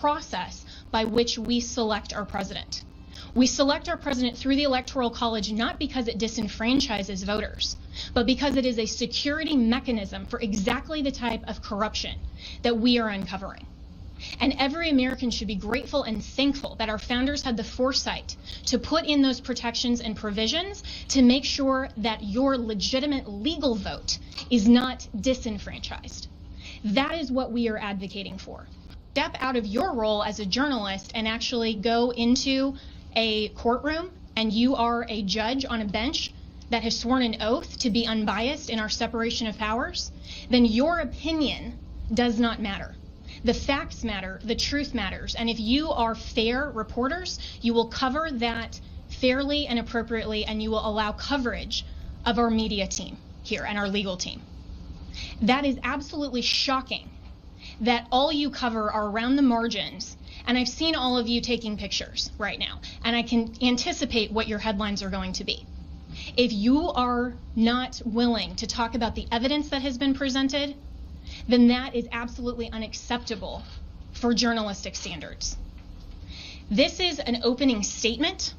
process by which we select our president. We select our president through the Electoral College not because it disenfranchises voters, but because it is a security mechanism for exactly the type of corruption that we are uncovering. And every American should be grateful and thankful that our founders had the foresight to put in those protections and provisions to make sure that your legitimate legal vote is not disenfranchised. That is what we are advocating for. Step out of your role as a journalist and actually go into a courtroom and you are a judge on a bench that has sworn an oath to be unbiased in our separation of powers, then your opinion does not matter. The facts matter, the truth matters, and if you are fair reporters, you will cover that fairly and appropriately, and you will allow coverage of our media team here and our legal team. That is absolutely shocking that all you cover are around the margins, and I've seen all of you taking pictures right now, and I can anticipate what your headlines are going to be. If you are not willing to talk about the evidence that has been presented, then that is absolutely unacceptable for journalistic standards. This is an opening statement.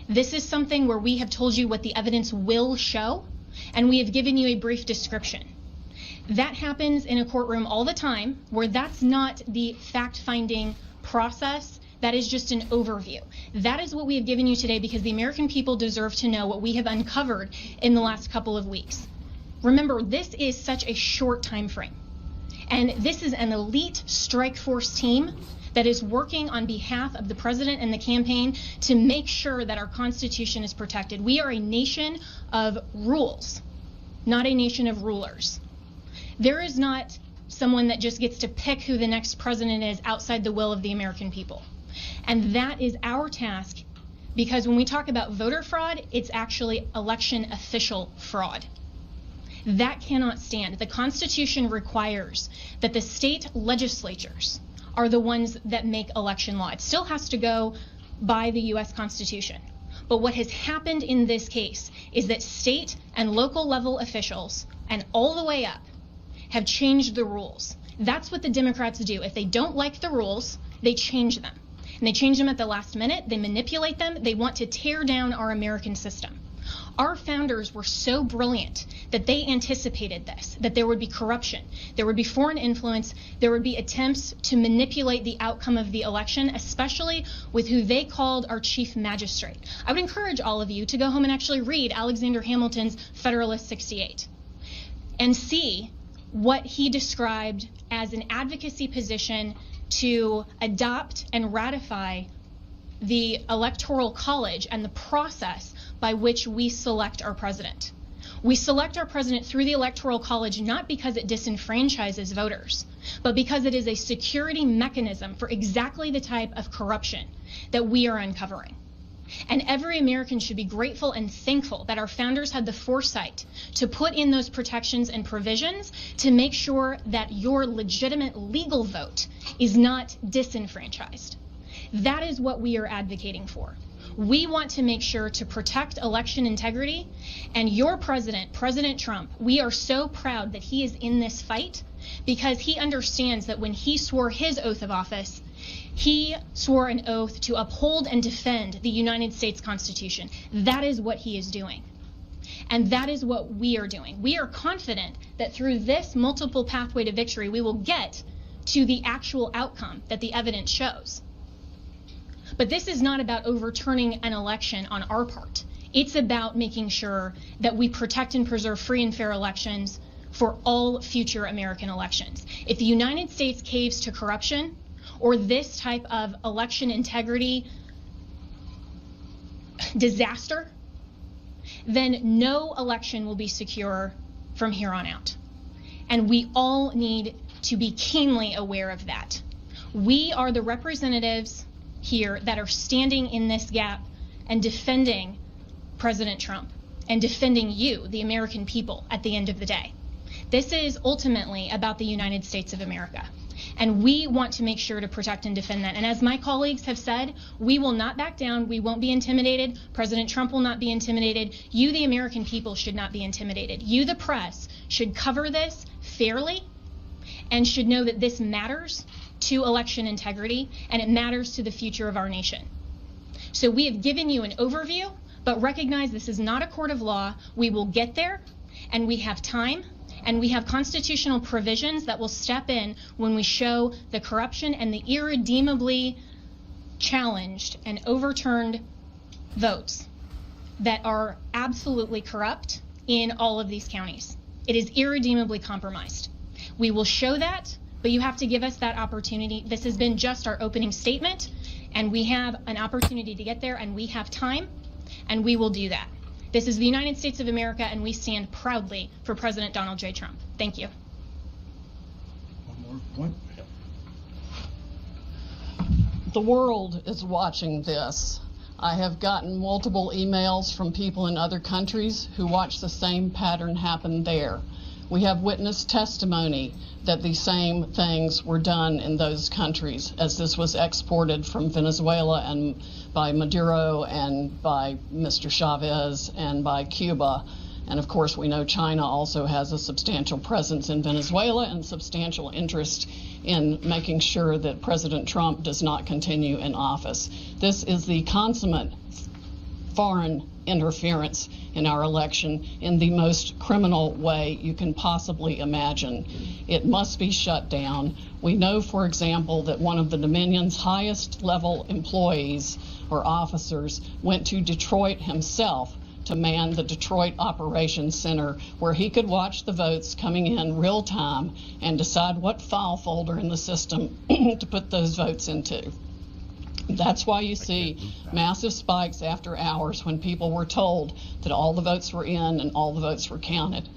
This is something where we have told you what the evidence will show, and we have given you a brief description. That happens in a courtroom all the time, where that's not the fact-finding process. That is just an overview. That is what we have given you today because the American people deserve to know what we have uncovered in the last couple of weeks. Remember, this is such a short time frame. And this is an elite strike force team that is working on behalf of the president and the campaign to make sure that our Constitution is protected. We are a nation of rules, not a nation of rulers. There is not someone that just gets to pick who the next president is outside the will of the American people. And that is our task, because when we talk about voter fraud, it's actually election official fraud. That cannot stand. The Constitution requires that the state legislatures are the ones that make election law. It still has to go by the U.S. Constitution. But what has happened in this case is that state and local level officials, and all the way up, have changed the rules. That's what the Democrats do. If they don't like the rules, they change them. And they change them at the last minute. They manipulate them. They want to tear down our American system. Our founders were so brilliant that they anticipated this, that there would be corruption, there would be foreign influence, there would be attempts to manipulate the outcome of the election, especially with who they called our chief magistrate. I would encourage all of you to go home and actually read Alexander Hamilton's Federalist 68 and see what he described as an advocacy position to adopt and ratify the Electoral College and the process by which we select our president. We select our president through the Electoral College not because it disenfranchises voters, but because it is a security mechanism for exactly the type of corruption that we are uncovering. And every American should be grateful and thankful that our founders had the foresight to put in those protections and provisions to make sure that your legitimate legal vote is not disenfranchised. That is what we are advocating for. We want to make sure to protect election integrity, and your president, President Trump, we are so proud that he is in this fight because he understands that when he swore his oath of office, he swore an oath to uphold and defend the United States Constitution. That is what he is doing. And that is what we are doing. We are confident that through this multiple pathway to victory, we will get to the actual outcome that the evidence shows. But this is not about overturning an election on our part. It's about making sure that we protect and preserve free and fair elections for all future American elections. If the United States caves to corruption or this type of election integrity disaster, then no election will be secure from here on out. And we all need to be keenly aware of that. We are the representatives here that are standing in this gap and defending President Trump and defending you, the American people, at the end of the day. This is ultimately about the United States of America. And we want to make sure to protect and defend that. And as my colleagues have said, we will not back down. We won't be intimidated. President Trump will not be intimidated. You, the American people, should not be intimidated. You, the press, should cover this fairly and should know that this matters to election integrity, and it matters to the future of our nation. So we have given you an overview, but recognize this is not a court of law. We will get there, and we have time, and we have constitutional provisions that will step in when we show the corruption and the irredeemably challenged and overturned votes that are absolutely corrupt in all of these counties. It is irredeemably compromised. We will show that, but you have to give us that opportunity. This has been just our opening statement, and we have an opportunity to get there, and we have time, and we will do that. This is the United States of America, and we stand proudly for President Donald J. Trump. Thank you. One more point. The world is watching this. I have gotten multiple emails from people in other countries who watch the same pattern happen there. We have witness testimony that the same things were done in those countries as this was exported from Venezuela and by Maduro and by Mr. Chavez and by Cuba. And of course, we know China also has a substantial presence in Venezuela and substantial interest in making sure that President Trump does not continue in office. This is the consummate foreign interference in our election in the most criminal way you can possibly imagine. It must be shut down. We know, for example, that one of the Dominion's highest level employees or officers went to Detroit himself to man the Detroit Operations Center, where he could watch the votes coming in real time and decide what file folder in the system to put those votes into. That's why you see massive spikes after hours when people were told that all the votes were in and all the votes were counted.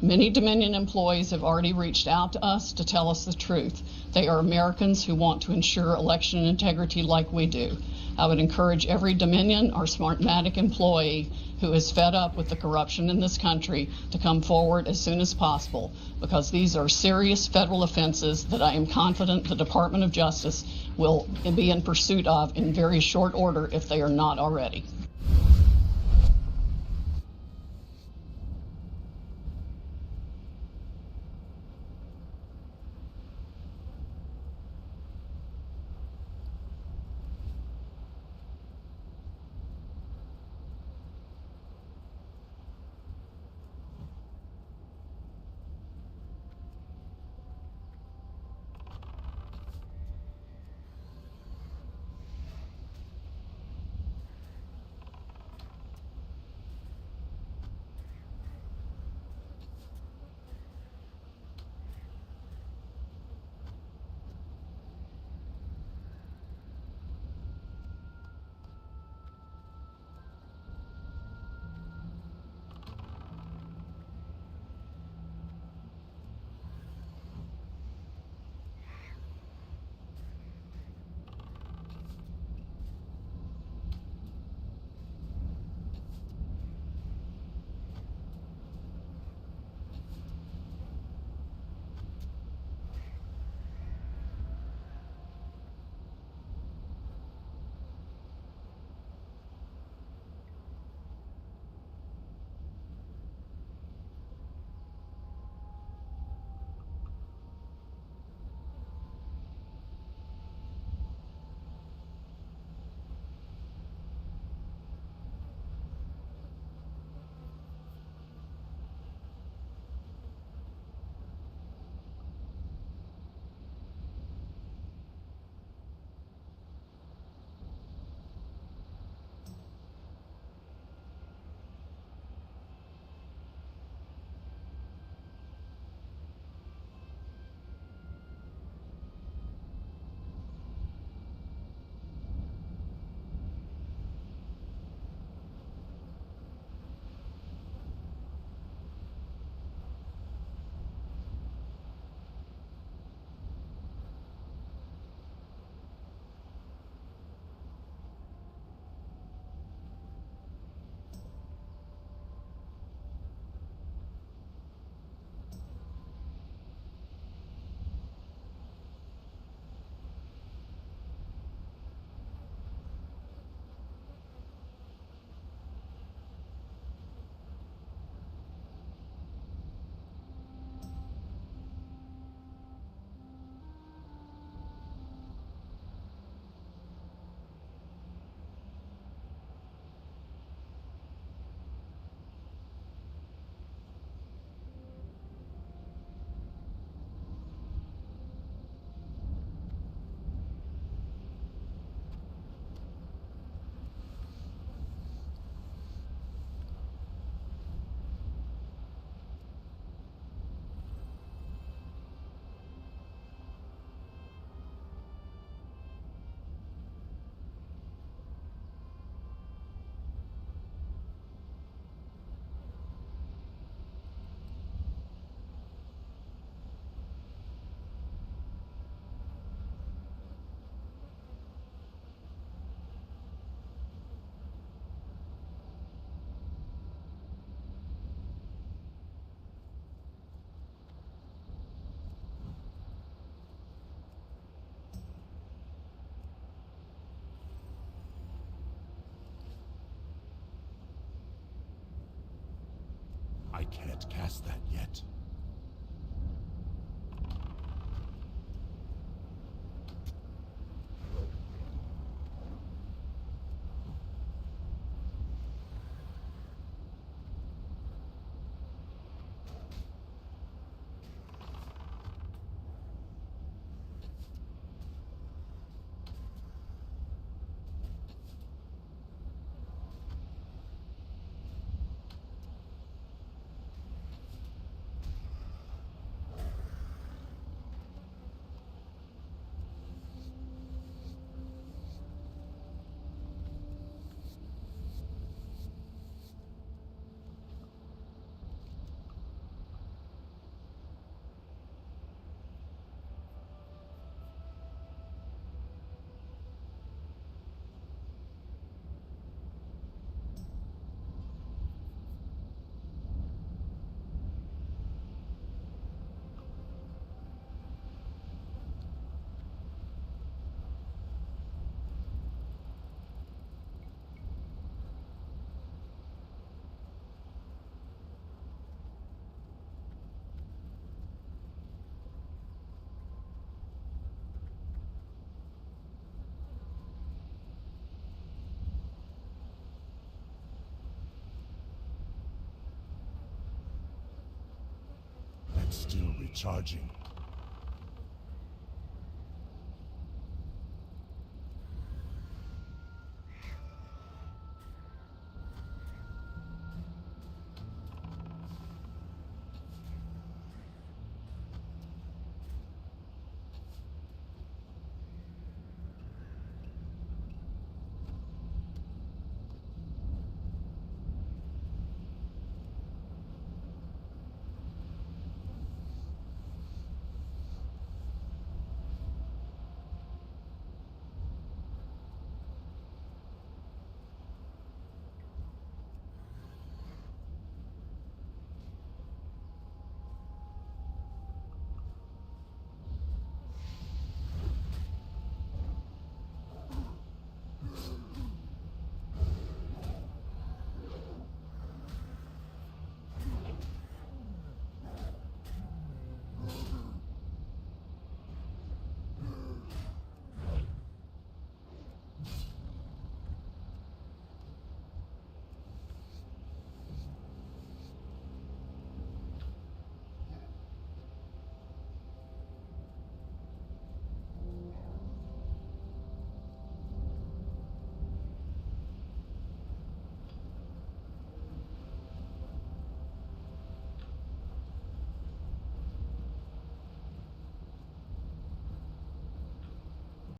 Many Dominion employees have already reached out to us to tell us the truth. They are Americans who want to ensure election integrity like we do. I would encourage every Dominion or Smartmatic employee who is fed up with the corruption in this country to come forward as soon as possible, because these are serious federal offenses that I am confident the Department of Justice will be in pursuit of in very short order if they are not already. can't cast that yet. It's still recharging.